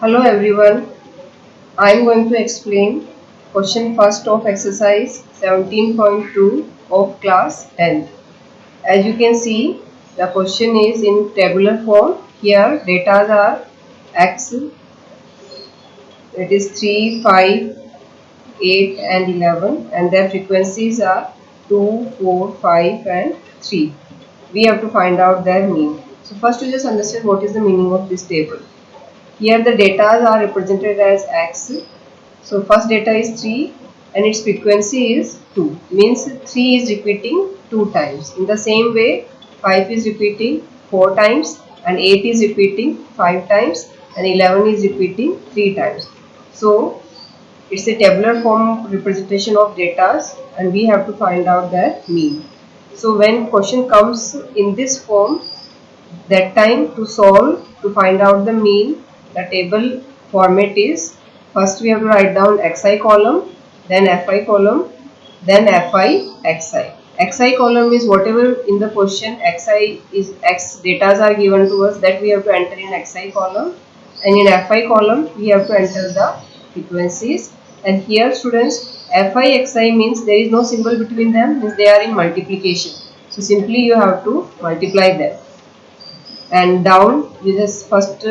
Hello everyone, I am going to explain question first of exercise 17.2 of class 10th. As you can see, the question is in tabular form. Here data are x, that is 3, 5, 8 and 11, and their frequencies are 2, 4, 5 and 3. We have to find out their mean. So first you just understand what is the meaning of this table. Here the data are represented as x. So first data is 3 and its frequency is 2. Means 3 is repeating 2 times. In the same way 5 is repeating 4 times and 8 is repeating 5 times and 11 is repeating 3 times. So it's a tabular form representation of data and we have to find out their mean. So when question comes in this form, that time to solve, to find out the mean, the table format is first we have to write down xi column, then fi column, then fi xi. Xi column is whatever in the question xi is x datas are given to us, that we have to enter in xi column, and in fi column we have to enter the frequencies. And here students, fi xi means there is no symbol between them, means they are in multiplication. So simply you have to multiply them. And down we just first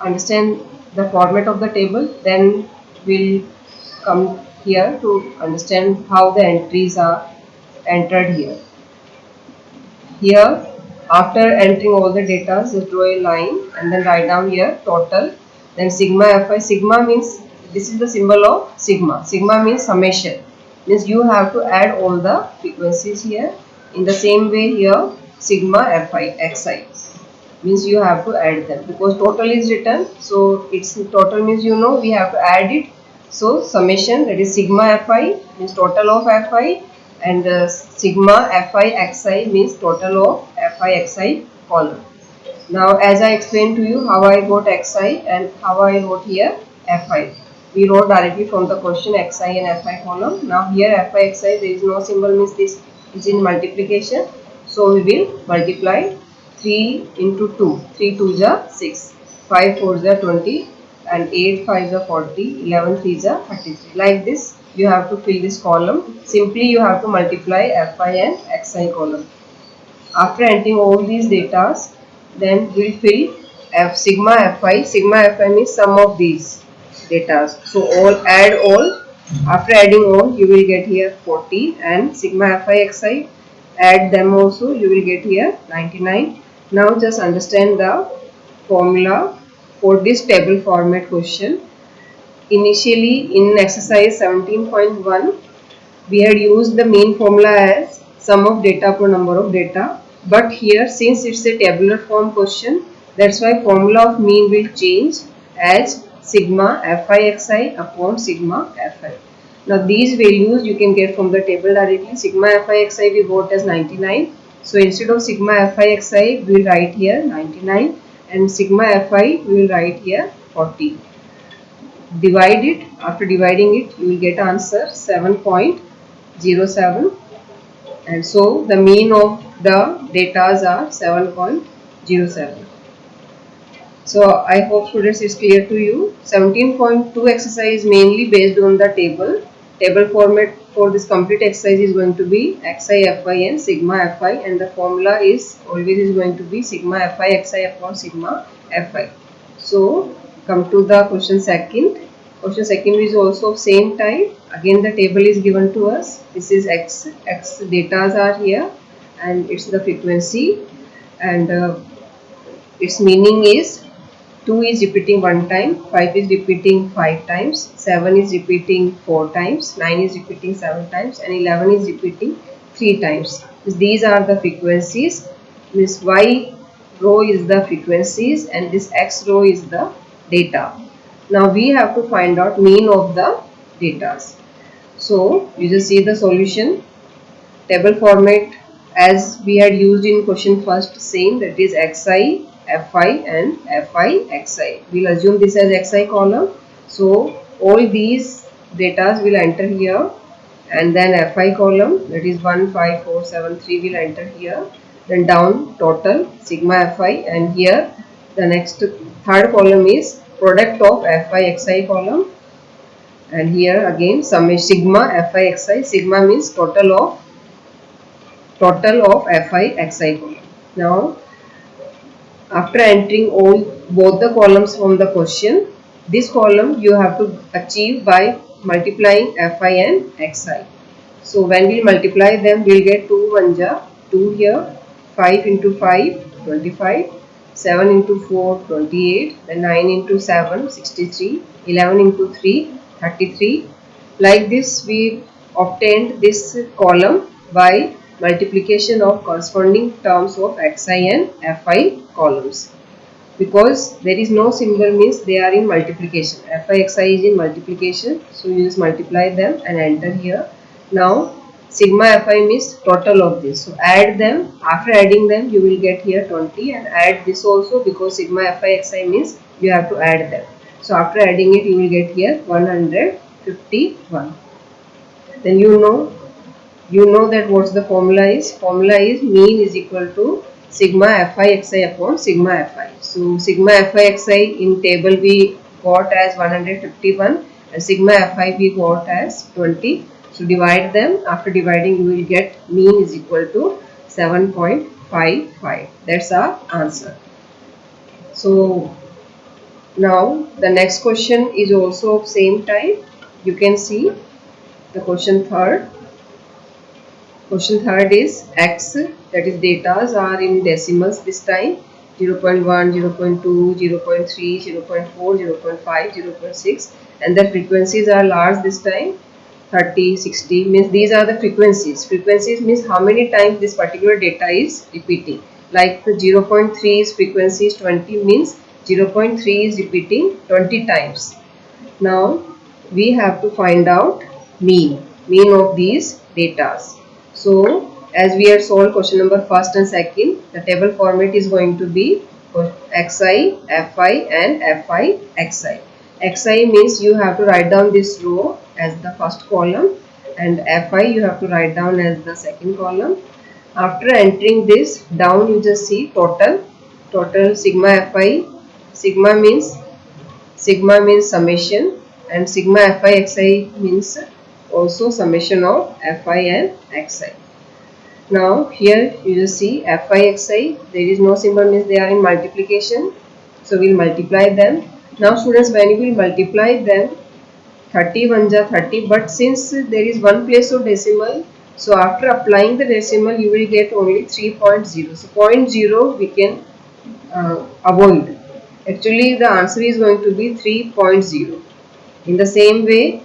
understand the format of the table, then we'll come here to understand how the entries are entered here. Here after entering all the data, just draw a line and then write down here total, then sigma fi. Sigma means this is the symbol of sigma. Sigma means summation, means you have to add all the frequencies here. In the same way here sigma fi xi means you have to add them, because total is written, so it's total means we have to add it. So summation, that is sigma fi means total of fi, and sigma fi xi means total of fi xi column. Now as I explained to you how I got xi and how I wrote here fi. We wrote directly from the question xi and fi column. Now here fi xi there is no symbol, means this is in multiplication, so we will multiply 3 into 2, 3 2s are 6, 5 4s are 20 and 8 5s are 40, 11 3s are 33. Like this you have to fill this column. Simply you have to multiply fi and xi column. After entering all these data, then we will fill sigma fi. Sigma fi means sum of these data. So all, add all. After adding all you will get here 40, and sigma fi xi, add them also, you will get here 99. Now just understand the formula for this table format question. Initially in exercise 17.1 we had used the main formula as sum of data per number of data, but here since it's a tabular form question, that's why formula of mean will change as sigma fi xi upon sigma fi. Now these values you can get from the table directly. Sigma fi xi we got as 99. So instead of sigma fi xi we will write here 99, and sigma fi we will write here 40. Divide it. After dividing it you will get answer 7.07, and so the mean of the datas are 7.07. So I hope students it's clear to you. 17.2 exercise mainly based on the table. Table format for this complete exercise is going to be xi fi and sigma fi, and the formula is always going to be sigma fi xi upon sigma fi. So come to the question second. Question second is also of same type. Again the table is given to us. This is x datas are here and it's the frequency, and its meaning is 2 is repeating 1 time, 5 is repeating 5 times, 7 is repeating 4 times, 9 is repeating 7 times and 11 is repeating 3 times. These are the frequencies. This y row is the frequencies and this x row is the data. Now we have to find out mean of the datas. So you just see the solution. Table format as we had used in question first, same, that is xi, fi and fi xi. We'll assume this as xi column. So all these datas will enter here, and then fi column, that is 1 5 4 7 3 will enter here. Then down total sigma fi, and here the next third column is product of fi xi column, and here again summation sigma fi xi. Sigma means total of fi xi column. Now after entering all both the columns from the question, this column you have to achieve by multiplying fi and xi. So when we multiply them, we'll get 2 1 ja 2 here, 5 into 5 25, 7 into 4 28, then 9 into 7 63, 11 into 3 33. Like this we obtained this column by multiplication of corresponding terms of xi and fi columns. Because there is no symbol means they are in multiplication. fi xi is in multiplication, so you just multiply them and enter here. Now sigma fi means total of this, so add them. After adding them you will get here 20, and add this also because sigma fi xi means you have to add them. So after adding it you will get here 151. Then you know that what's the formula is. Formula is mean is equal to sigma fi xi upon sigma fi. So sigma fi xi in table we got as 151 and sigma fi we got as 20. So divide them. After dividing you will get mean is equal to 7.55. That's our answer. So now the next question is also of same type. You can see the question third. Question third is x, that is datas are in decimals this time, 0.1, 0.2, 0.3, 0.4, 0.5, 0.6, and the frequencies are large this time, 30, 60, means these are the frequencies. Frequencies means how many times this particular data is repeating. Like the 0.3 is frequency is 20, means 0.3 is repeating 20 times. Now we have to find out mean of these datas. So as we have solved question number first and second, the table format is going to be xi, fi and fi xi. Xi means you have to write down this row as the first column, and fi you have to write down as the second column. After entering this down, you just see total sigma fi. Sigma means summation, and sigma fi xi means also summation of fi and xi. Now here you just see fi xi, there is no symbol means they are in multiplication, so we will multiply them. Now students, when you will multiply them, 30 1 ja 30, but since there is one place of decimal, so after applying the decimal you will get only 3.0. So 0.0 we can avoid. Actually the answer is going to be 3.0. In the same way,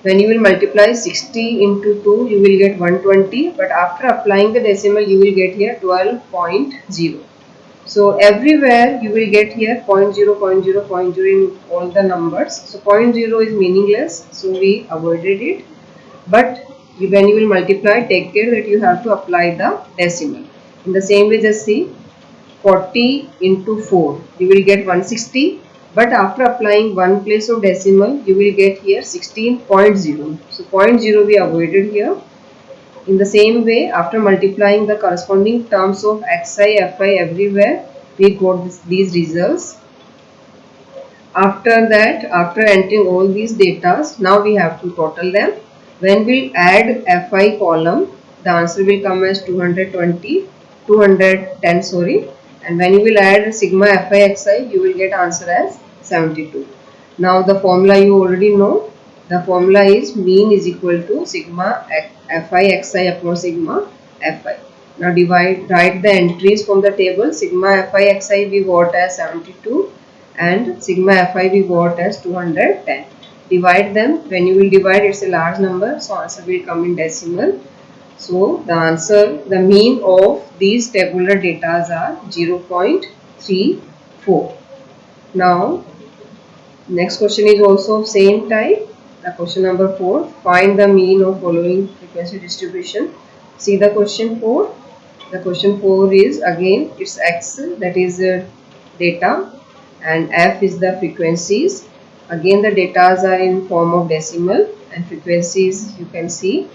when you will multiply 60 into 2, you will get 120, but after applying the decimal you will get here 12.0. So everywhere you will get here 0.0, 0.0, 0.0 in all the numbers. So 0.0 is meaningless, so we avoided it. But when you will multiply, take care that you have to apply the decimal. In the same way, just see 40 into 4, you will get 160. But after applying one place of decimal, you will get here 16.0. So 0.0 we avoided here. In the same way, after multiplying the corresponding terms of xi, fi everywhere, we got these results. After that, after entering all these data, now we have to total them. When we add fi column, the answer will come as 210 sorry. And when you will add sigma fi xi, you will get answer as 72. Now the formula you already know. The formula is mean is equal to sigma fi xi upon sigma fi. Now write the entries from the table. Sigma fi xi we got as 72 and sigma fi we got as 210. Divide them. When you will divide, it's a large number, so answer will come in decimal. So the answer, the mean of these tabular datas are 0.34. Now next question is also of same type. The question number 4. Find the mean of following frequency distribution. See the question 4. The question 4 is again it's x, that is data, and f is the frequencies. Again the datas are in form of decimal and frequencies you can see.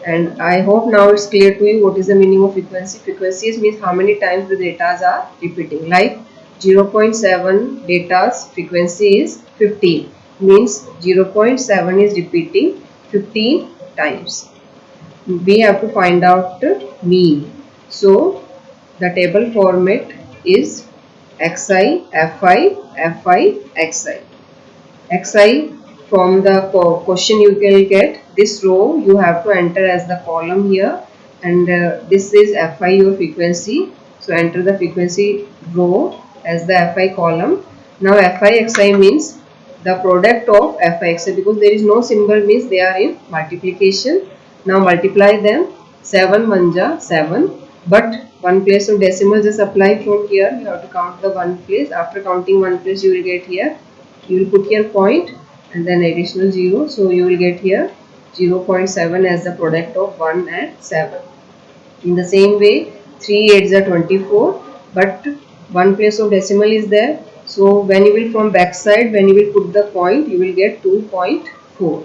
And I hope now it's clear to you what is the meaning of frequency. Frequencies means how many times the datas are repeating. Like 0.7 data's frequency is 15, means 0.7 is repeating 15 times. We have to find out mean. So the table format is xi, fi, fi, xi. Xi, from the question you will get this row you have to enter as the column here, and this is fi, your frequency. So enter the frequency row as the fi column. Now fi xi means the product of fi xi, because there is no symbol, means they are in multiplication. Now multiply them. 7 1 ja 7, but one place of decimal just apply from here. You have to count the one place. After counting one place you will get here, you will put here point and then additional 0, so you will get here 0.7 as the product of 1 and 7. In the same way 3 8s are 24, but one place of decimal is there, so when you will from back side, when you will put the point, you will get 2.4.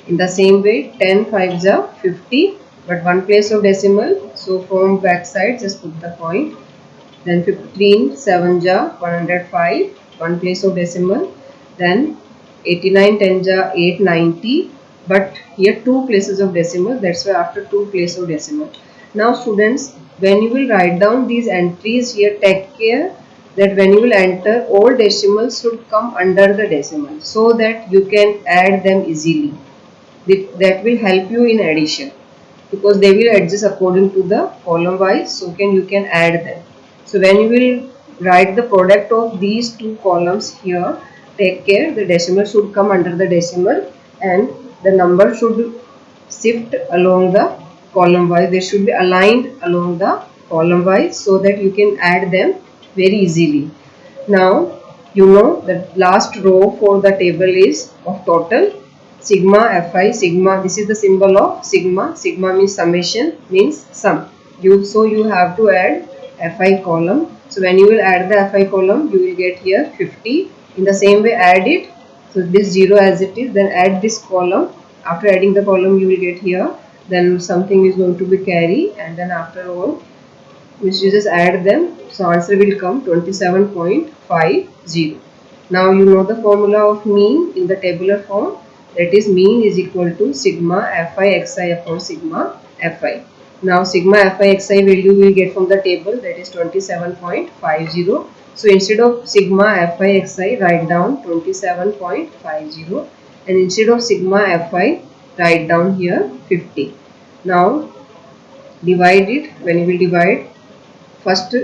in the same way 10 5s are 50, but one place of decimal, so from back side just put the point. Then 15 7 ja 105, one place of decimal. Then 89 10 ja 890, but here two places of decimal, that's why after two place of decimal. Now students, when you will write down these entries here, take care that when you will enter, all decimals should come under the decimal, so that you can add them easily. That will help you in addition, because they will adjust according to the column wise, so you can add them. So when you will write the product of these two columns here, take care the decimal should come under the decimal and the number should shift along the column wise. They should be aligned along the column wise, so that you can add them very easily. Now you know the last row for the table is of total. Sigma fi, sigma, this is the symbol of sigma. Sigma means summation, means sum. So you have to add fi column. So when you will add the fi column, you will get here 50. In the same way add it. So this 0 as it is, then add this column. After adding the column you will get here, then something is going to be carry, and then after all which you just add them, so answer will come 27.50. Now you know the formula of mean in the tabular form, that is mean is equal to sigma fi xi upon sigma fi. Now sigma fi xi value we will get from the table, that is 27.50. So instead of sigma fi xi, write down 27.50, and instead of sigma fi, write down here 50. Now divide it. When you will divide, first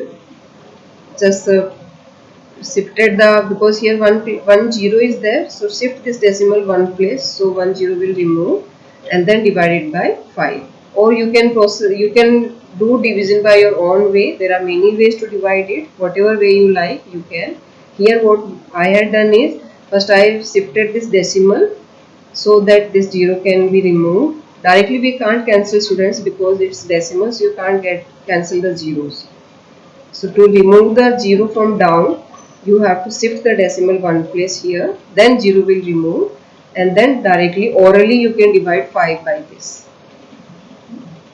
just shifted the, because here one 0 is there, so shift this decimal one place, so 1 0 will remove, and then divide it by 5. Or you can do division by your own way. There are many ways to divide it, whatever way you like you can. Here what I had done is, first I shifted this decimal so that this 0 can be removed. Directly we can't cancel, students, because it's decimals, you can't cancel the zeros. So to remove the 0 from down, you have to shift the decimal one place here, then 0 will remove, and then directly orally you can divide 5 by this.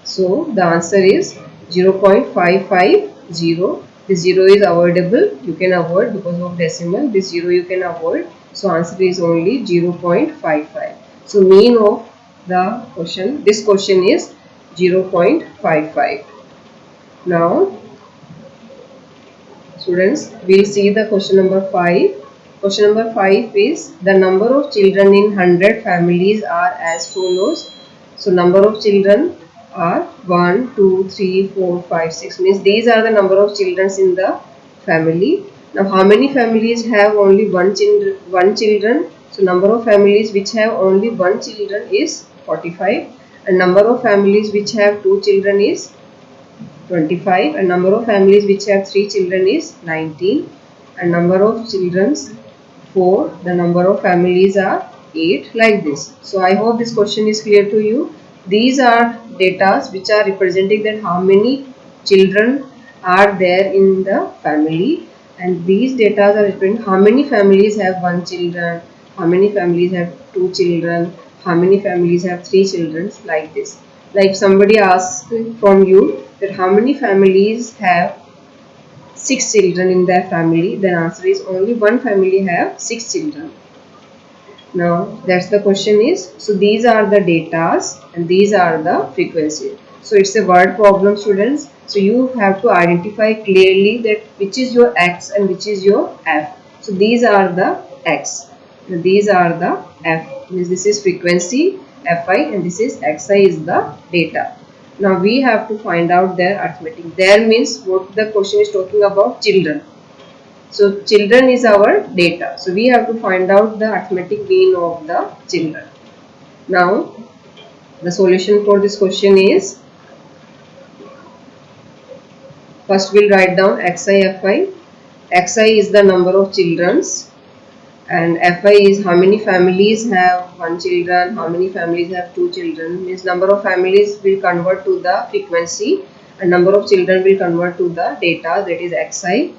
So the answer is 0.550. This 0 is avoidable, you can avoid because of decimal. This 0 you can avoid, so answer is only 0.55. So mean of the question, this question is 0.55. Now students, we will see the question number 5. Question number 5 is, the number of children in 100 families are as follows. So number of children are 1, 2, 3, 4, 5, 6, means these are the number of children in the family. Now how many families have only one children? So number of families which have only one children is 45, and number of families which have two children is 25, and number of families which have 3 children is 19, and number of children 4, the number of families are 8, like this. So I hope this question is clear to you. These are data which are representing that how many children are there in the family, and these data are representing how many families have 1 children, how many families have 2 children, how many families have 3 children, like this. Like somebody asks from you that how many families have 6 children in their family, then answer is only one family have 6 children. Now that's the question is, so these are the datas and these are the frequencies. So it's a word problem, students. So you have to identify clearly that which is your X and which is your F. So these are the X, these are the F. This is frequency Fi and this is Xi is the data. Now we have to find out their arithmetic. There means what the question is talking about, children. So children is our data. So we have to find out the arithmetic mean of the children. Now the solution for this question is, first we'll write down Xi Fi. Xi is the number of childrens and Fi is how many families have one children, how many families have two children. Means number of families will convert to the frequency and number of children will convert to the data, that is Xi.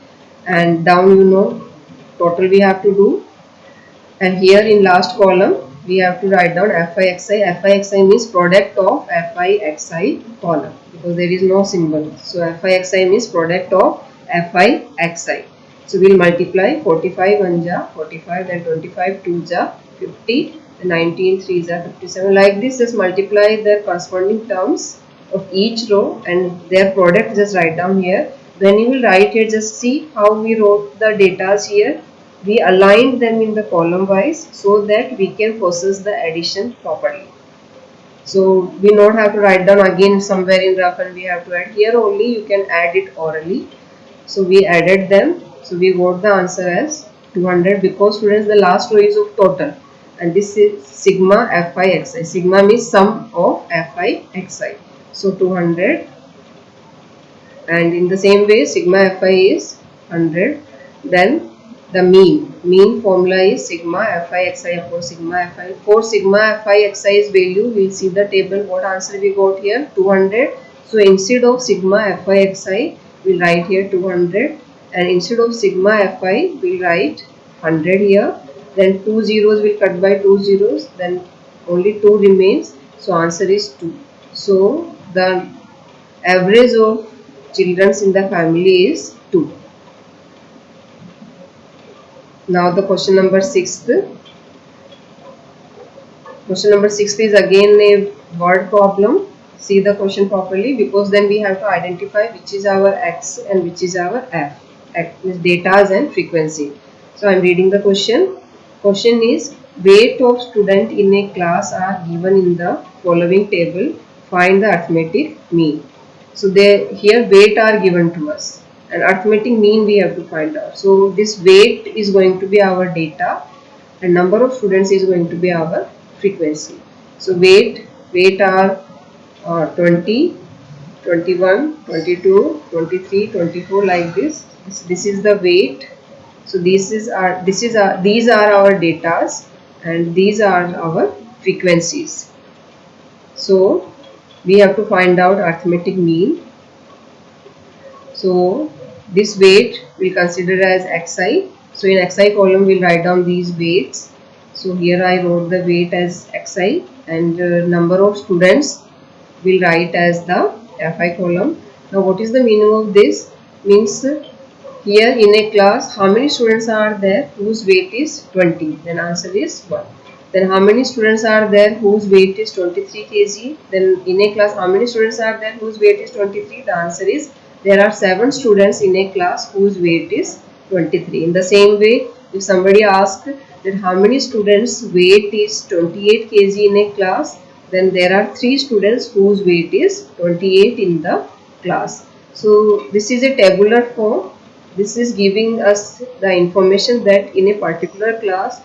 And down total we have to do, and here in last column we have to write down Fi Xi. Fi Xi means product of Fi Xi column because there is no symbol. So Fi Xi means product of Fi Xi. So we'll multiply 45 1 ja 45, then 25 2 ja 50, then 19 3 ja 57. Like this, just multiply the corresponding terms of each row and their product just write down here. When you will write here, just see how we wrote the datas here. We aligned them in the column wise so that we can process the addition properly. So we not have to write down again somewhere in rough and we have to add. Here only you can add it orally. So we added them. So we got the answer as 200 because students the last row is of total and this is sigma Fi Xi. Sigma means sum of Fi Xi. So 200. And in the same way sigma Fi is 100. Then the mean formula is sigma Fi Xi upon sigma Fi. For sigma Fi Xi's value, we will see the table what answer we got here, 200. So instead of sigma Fi Xi, we will write here 200, and instead of sigma Fi, we will write 100 here. Then 2 zeros will cut by 2 zeros, then only 2 remains. So answer is 2. So the average of children in the family is 2. Now the question number 6. Question number 6 is again a word problem. See the question properly because then we have to identify which is our X and which is our F. X means data and frequency. So I am reading the question. Question is, weight of student in a class are given in the following table. Find the arithmetic mean. So here weight are given to us and arithmetic mean we have to find out. So this weight is going to be our data and number of students is going to be our frequency. So weight are 20, 21, 22, 23, 24 like this. This is the weight. So these are our datas and these are our frequencies. So we have to find out arithmetic mean. So this weight we will consider as Xi. So in Xi column we will write down these weights. So here I wrote the weight as Xi and number of students we will write as the Fi column. Now what is the meaning of this? Means here in a class how many students are there whose weight is 20? Then answer is 1. Then how many students are there whose weight is 23 kg? Then in a class how many students are there whose weight is 23? The answer is there are 7 students in a class whose weight is 23. In the same way, if somebody asks that how many students weight is 28 kg in a class, then there are 3 students whose weight is 28 in the class. So this is a tabular form. This is giving us the information that in a particular class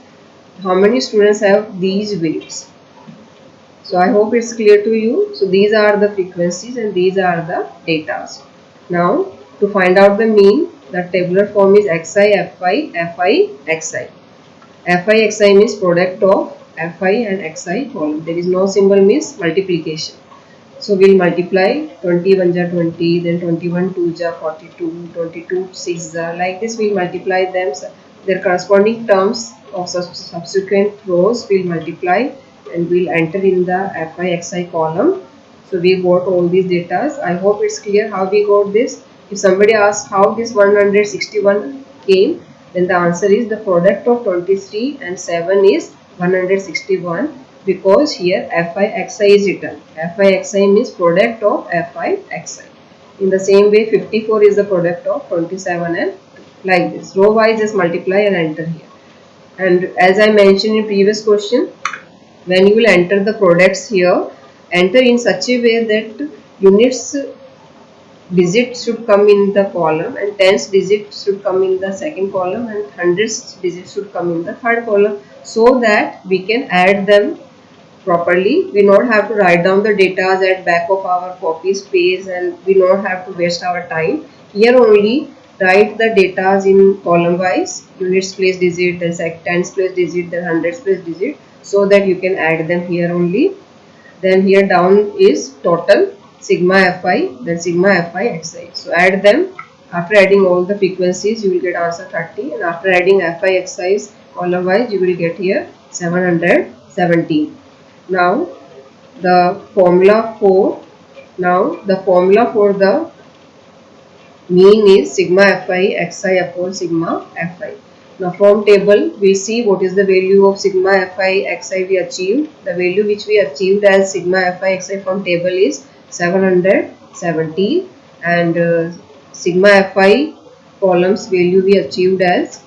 how many students have these weights. So I hope it's clear to you. So these are the frequencies and these are the datas. Now to find out the mean, the tabular form is Xi, Fi, Fi, Xi. Fi, Xi means product of Fi and Xi column. There is no symbol means multiplication. So we will multiply 20 1 ja 20, then 21 2 ja 42, 22 6 ja. Like this we will multiply them. Their corresponding terms of subsequent rows will multiply and we will enter in the Fi Xi column. So we got all these data. I hope it's clear how we got this. If somebody asks how this 161 came, then the answer is the product of 23 and 7 is 161, because here FI XI is written. FI XI means product of FI XI. In the same way, 54 is the product of 27 and like this. Row wise, just multiply and enter here. And as I mentioned in previous question, when you will enter the products here, enter in such a way that units digits should come in the column and tens digits should come in the second column and hundreds digits should come in the third column, so that we can add them properly. We not have to write down the data at back of our copies page, and we not have to waste our time. Here only write the data in column wise, units place digit, then tens place digit, then hundreds place digit, so that you can add them here only. Then here down is total, sigma Fi, then sigma Fi Xi. So add them. After adding all the frequencies, you will get answer 30, and after adding Fi Xi's column wise, you will get here 717. Now the formula for the mean is sigma Fi Xi upon sigma Fi. Now from table we see what is the value of sigma Fi Xi we achieved. The value which we achieved as sigma Fi Xi from table is 717, and sigma Fi columns value we achieved as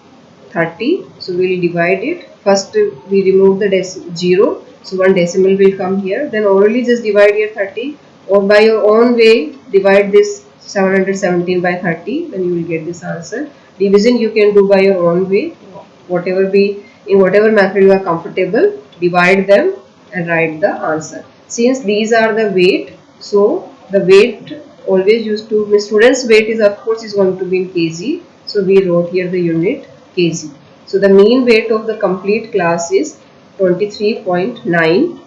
30. So we will divide it. First we remove the 0. So one decimal will come here. Then orally just divide here 30, or by your own way divide this 717 by 30. Then you will get this answer. Division you can do by your own way. Whatever method you are comfortable, divide them and write the answer. Since these are the weight, so the weight always used to mean student's weight is of course is going to be in kg. So we wrote here the unit kg. So the mean weight of the complete class is 23.9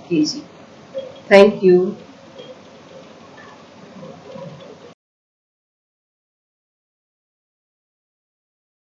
kg. Thank you.